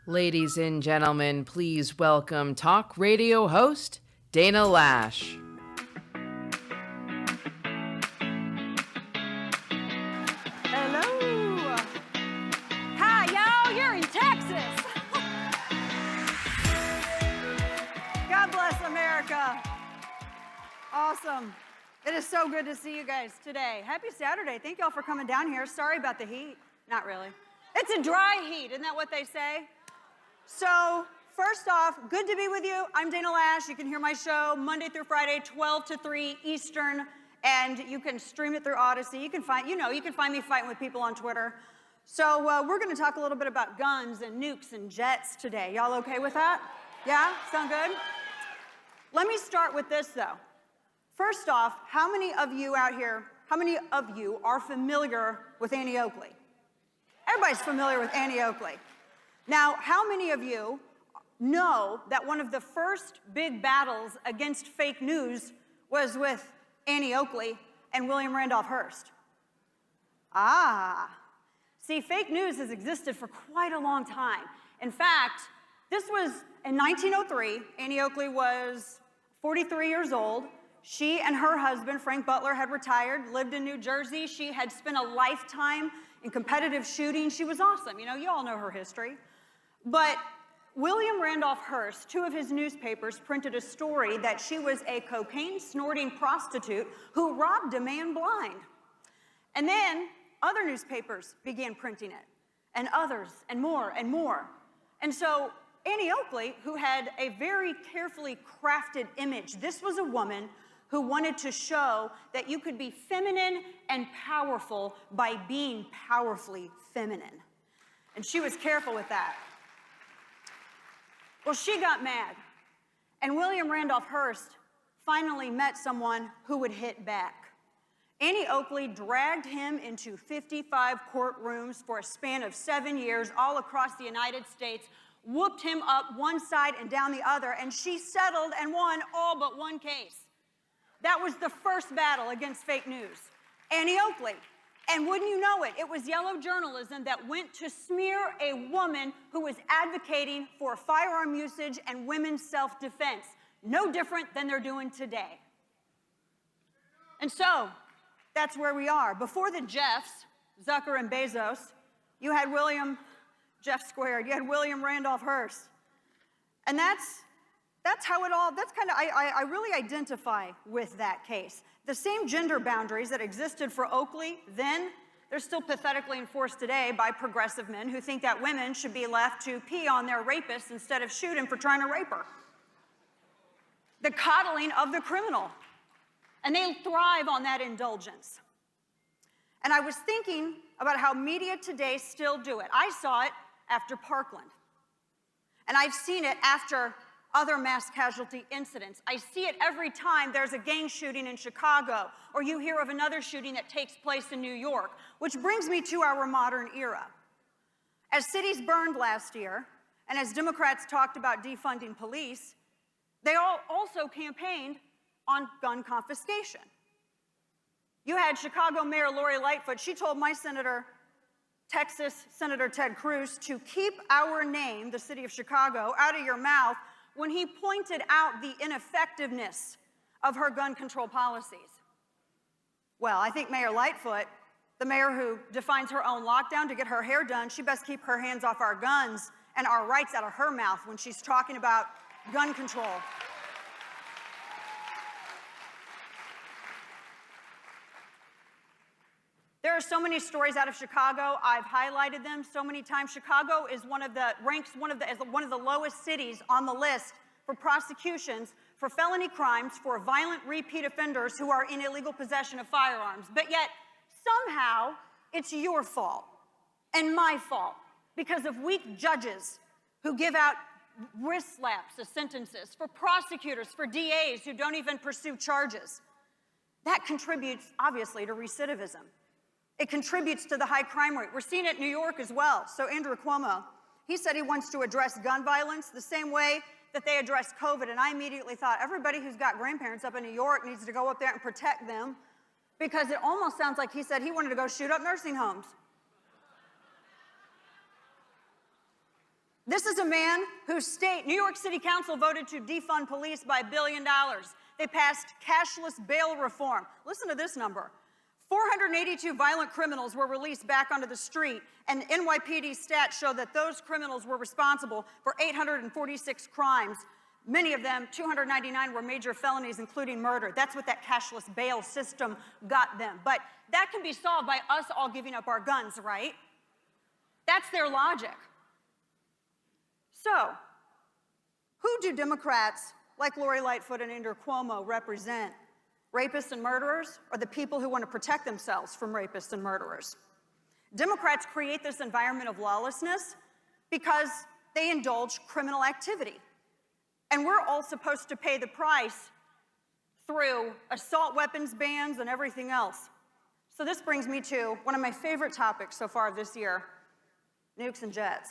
Ladies and gentlemen, please welcome talk radio host Dana Loesch. Hello. Hi, y'all. You're in Texas. God bless America. Awesome. It is so good to see you guys today. Happy Saturday. Thank y'all for coming down here. Sorry about the heat. Not really. It's a dry heat. Isn't that what they say? So, first off, good to be with you. I'm Dana Loesch. You can hear my show Monday through Friday, 12 to 3 Eastern, and you can stream it through Odyssey. You can find me fighting with people on Twitter. So, we're going to talk a little bit about guns and nukes and jets today. Y'all okay with that? Yeah? Sound good? Let me start with this, though. First off, how many of you out here, how many of you are familiar with Annie Oakley? Everybody's familiar with Annie Oakley. Now, how many of you know that one of the first big battles against fake news was with Annie Oakley and William Randolph Hearst? See, fake news has existed for quite a long time. In fact, this was in 1903. Annie Oakley was 43 years old. She and her husband, Frank Butler, had retired, lived in New Jersey. She had spent a lifetime in competitive shooting. She was awesome. You all know her history. But William Randolph Hearst, two of his newspapers, printed a story that she was a cocaine-snorting prostitute who robbed a man blind. And then other newspapers began printing it, and others, and more, and more. And so Annie Oakley, who had a very carefully crafted image, this was a woman who wanted to show that you could be feminine and powerful by being powerfully feminine. And she was careful with that. Well, she got mad, and William Randolph Hearst finally met someone who would hit back. Annie Oakley dragged him into 55 courtrooms for a span of 7 years all across the United States, whooped him up one side and down the other, and she settled and won all but one case. That was the first battle against fake news. Annie Oakley. And wouldn't you know it, it was yellow journalism that went to smear a woman who was advocating for firearm usage and women's self-defense. No different than they're doing today. And so, that's where we are. Before the Jeffs, Zucker and Bezos, you had Jeff Squared, you had William Randolph Hearst. And that's how it all, I really identify with that case. The same gender boundaries that existed for Oakley then, they're still pathetically enforced today by progressive men who think that women should be left to pee on their rapists instead of shoot him for trying to rape her. The coddling of the criminal. And they thrive on that indulgence. And I was thinking about how media today still do it. I saw it after Parkland. And I've seen it after other mass casualty incidents. I see it every time there's a gang shooting in Chicago, or you hear of another shooting that takes place in New York, which brings me to our modern era. As cities burned last year, and as Democrats talked about defunding police, they all also campaigned on gun confiscation. You had Chicago Mayor Lori Lightfoot. She told my Texas Senator Ted Cruz, to keep our name, the city of Chicago, out of your mouth when he pointed out the ineffectiveness of her gun control policies. Well, I think Mayor Lightfoot, the mayor who defines her own lockdown to get her hair done, she best keep her hands off our guns and our rights out of her mouth when she's talking about gun control. There are so many stories out of Chicago. I've highlighted them so many times. Chicago is ranks as one of the lowest cities on the list for prosecutions for felony crimes for violent repeat offenders who are in illegal possession of firearms. But yet, somehow, it's your fault and my fault because of weak judges who give out wrist slaps as sentences, for prosecutors, for DAs who don't even pursue charges. That contributes, obviously, to recidivism. It contributes to the high crime rate. We're seeing it in New York as well. So Andrew Cuomo, he said he wants to address gun violence the same way that they addressed COVID. And I immediately thought, everybody who's got grandparents up in New York needs to go up there and protect them, because it almost sounds like he said he wanted to go shoot up nursing homes. This is a man whose state, New York City Council, voted to defund police by $1 billion. They passed cashless bail reform. Listen to this number. 482 violent criminals were released back onto the street, and NYPD stats show that those criminals were responsible for 846 crimes. Many of them, 299, were major felonies, including murder. That's what that cashless bail system got them. But that can be solved by us all giving up our guns, right? That's their logic. So, who do Democrats like Lori Lightfoot and Andrew Cuomo represent? Rapists and murderers, or the people who want to protect themselves from rapists and murderers? Democrats create this environment of lawlessness because they indulge criminal activity. And we're all supposed to pay the price through assault weapons bans and everything else. So this brings me to one of my favorite topics so far this year, nukes and jets.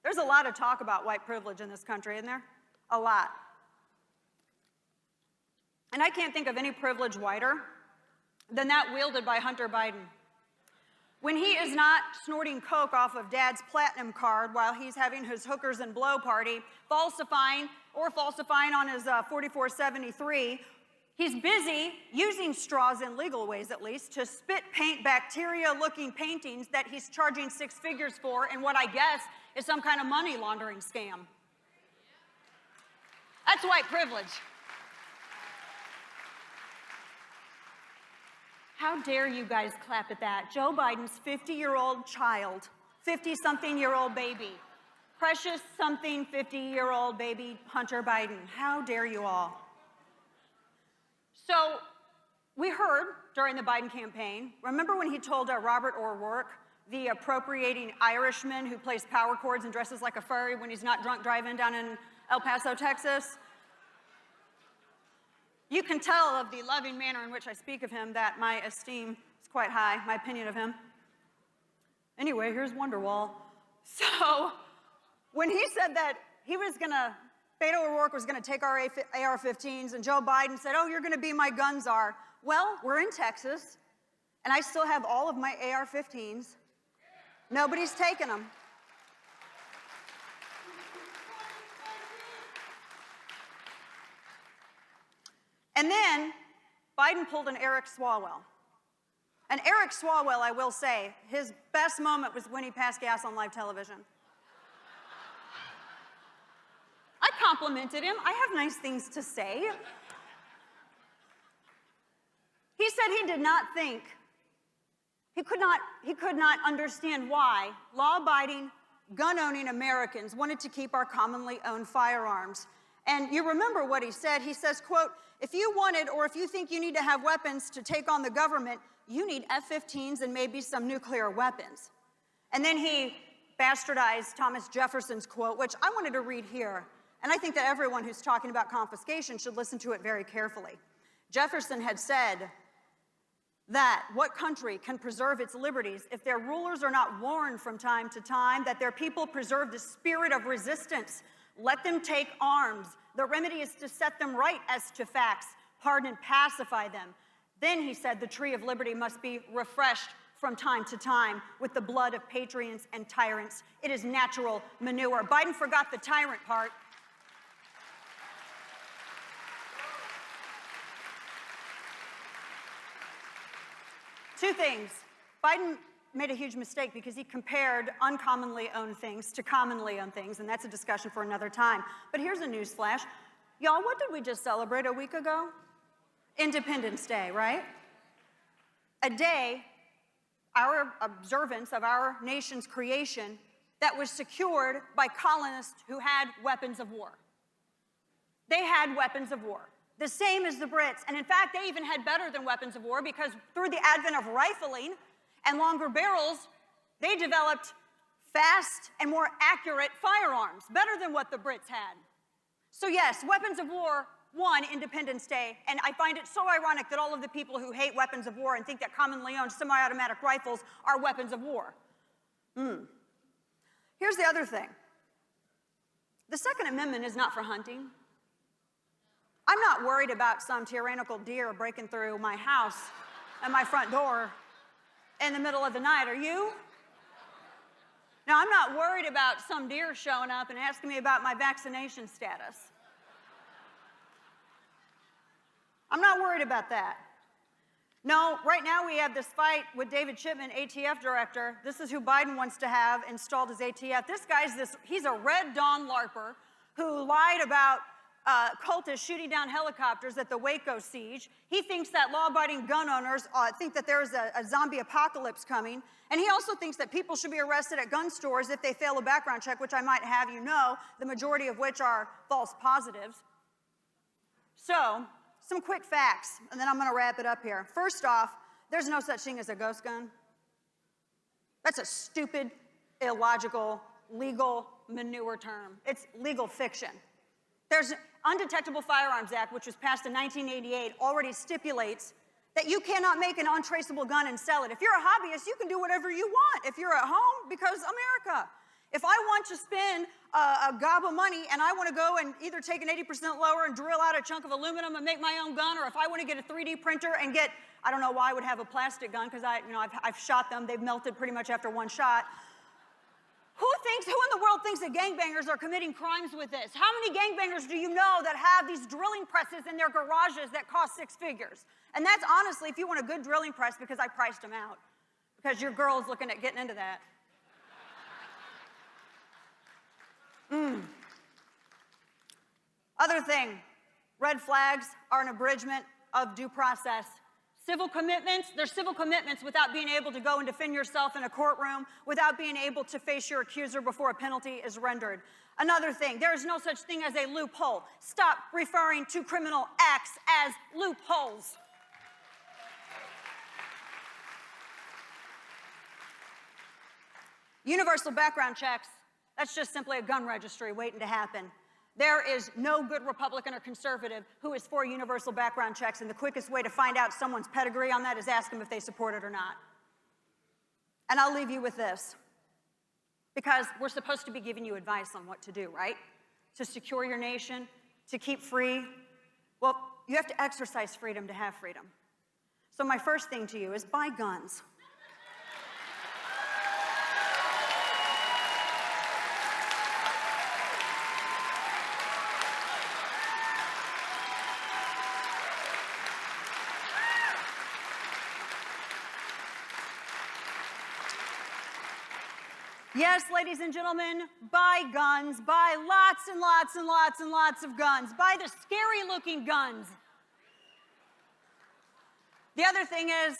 There's a lot of talk about white privilege in this country, isn't there? A lot. And I can't think of any privilege whiter than that wielded by Hunter Biden. When he is not snorting coke off of Dad's platinum card while he's having his hookers and blow party, falsifying on his 4473, he's busy using straws in legal ways, at least, to spit paint bacteria-looking paintings that he's charging six figures for in what I guess is some kind of money laundering scam. That's white privilege. How dare you guys clap at that? Joe Biden's 50-year-old child, 50-something-year-old baby, precious something 50-year-old baby Hunter Biden. How dare you all? So we heard during the Biden campaign, remember when he told Robert O'Rourke, the appropriating Irishman who plays power chords and dresses like a furry when he's not drunk driving down in El Paso, Texas? You can tell of the loving manner in which I speak of him that my esteem is quite high, my opinion of him. Anyway, here's Wonderwall. So when he said that he was gonna, Beto O'Rourke was gonna take our AR-15s, and Joe Biden said, oh, you're gonna be my gun czar. Well, we're in Texas, and I still have all of my AR-15s. Nobody's taken them. And then Biden pulled an Eric Swalwell. And Eric Swalwell, I will say, his best moment was when he passed gas on live television. I complimented him. I have nice things to say. He said he did not think, he could not understand why law-abiding, gun-owning Americans wanted to keep our commonly owned firearms. And you remember what he said. He says, quote, if you wanted or if you think you need to have weapons to take on the government, you need F-15s and maybe some nuclear weapons. And then he bastardized Thomas Jefferson's quote, which I wanted to read here. And I think that everyone who's talking about confiscation should listen to it very carefully. Jefferson had said that what country can preserve its liberties if their rulers are not warned from time to time that their people preserve the spirit of resistance? Let them take arms. The remedy is to set them right as to facts, pardon and pacify them. Then, he said, the tree of liberty must be refreshed from time to time with the blood of patriots and tyrants. It is natural manure. Biden forgot the tyrant part. Two things. Biden made a huge mistake because he compared uncommonly owned things to commonly owned things, and that's a discussion for another time. But here's a news flash. Y'all, what did we just celebrate a week ago? Independence Day, right? A day, our observance of our nation's creation, that was secured by colonists who had weapons of war. They had weapons of war, the same as the Brits. And in fact, they even had better than weapons of war because through the advent of rifling and longer barrels, they developed fast and more accurate firearms, better than what the Brits had. So yes, weapons of war won Independence Day, and I find it so ironic that all of the people who hate weapons of war and think that commonly owned semi-automatic rifles are weapons of war. Here's the other thing. The Second Amendment is not for hunting. I'm not worried about some tyrannical deer breaking through my house and my front door in the middle of the night, are you? Now, I'm not worried about some deer showing up and asking me about my vaccination status. I'm not worried about that. No, right now we have this fight with David Chipman, ATF director. This is who Biden wants to have installed as ATF. This guy's he's a Red Dawn LARPer who lied about cultists shooting down helicopters at the Waco siege. He thinks that law-abiding gun owners think that there's a zombie apocalypse coming. And he also thinks that people should be arrested at gun stores if they fail a background check, which I might have you know, the majority of which are false positives. So, some quick facts, and then I'm going to wrap it up here. First off, there's no such thing as a ghost gun. That's a stupid, illogical, legal manure term. It's legal fiction. There's Undetectable Firearms Act, which was passed in 1988, already stipulates that you cannot make an untraceable gun and sell it. If you're a hobbyist, you can do whatever you want if you're at home, because America. If I want to spend a gob of money and I want to go and either take an 80% lower and drill out a chunk of aluminum and make my own gun, or if I want to get a 3D printer and get, I don't know why I would have a plastic gun, because I've shot them. They've melted pretty much after one shot. Who in the world thinks that gangbangers are committing crimes with this? How many gangbangers do you know that have these drilling presses in their garages that cost 6 figures? And that's honestly, if you want a good drilling press, because I priced them out, because your girl's looking at getting into that. Other thing, red flags are an abridgment of due process. Civil commitments, they're civil commitments without being able to go and defend yourself in a courtroom, without being able to face your accuser before a penalty is rendered. Another thing, there is no such thing as a loophole. Stop referring to criminal acts as loopholes. Universal background checks, that's just simply a gun registry waiting to happen. There is no good Republican or conservative who is for universal background checks, and the quickest way to find out someone's pedigree on that is ask them if they support it or not. And I'll leave you with this, because we're supposed to be giving you advice on what to do, right? To secure your nation, to keep free. Well, you have to exercise freedom to have freedom. So my first thing to you is buy guns. Yes, ladies and gentlemen, buy guns. Buy lots and lots and lots and lots of guns. Buy the scary-looking guns. The other thing is,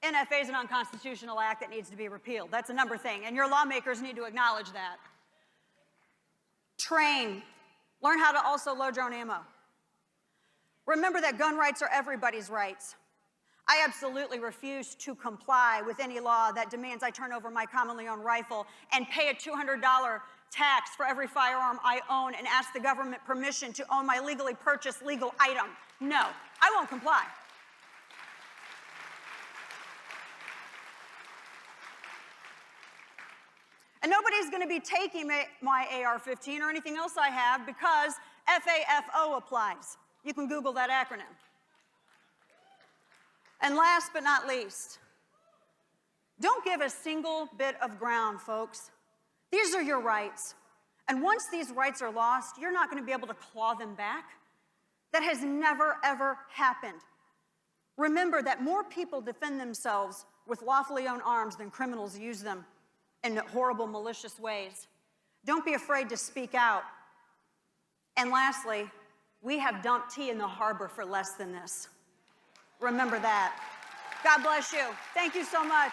NFA is an unconstitutional act that needs to be repealed. That's a number thing, and your lawmakers need to acknowledge that. Train. Learn how to also load your own ammo. Remember that gun rights are everybody's rights. I absolutely refuse to comply with any law that demands I turn over my commonly owned rifle and pay a $200 tax for every firearm I own and ask the government permission to own my legally purchased legal item. No, I won't comply. And nobody's going to be taking my AR-15 or anything else I have, because FAFO applies. You can Google that acronym. And last but not least, don't give a single bit of ground, folks. These are your rights. And once these rights are lost, you're not going to be able to claw them back. That has never, ever happened. Remember that more people defend themselves with lawfully owned arms than criminals use them in horrible, malicious ways. Don't be afraid to speak out. And lastly, we have dumped tea in the harbor for less than this. Remember that. God bless you. Thank you so much.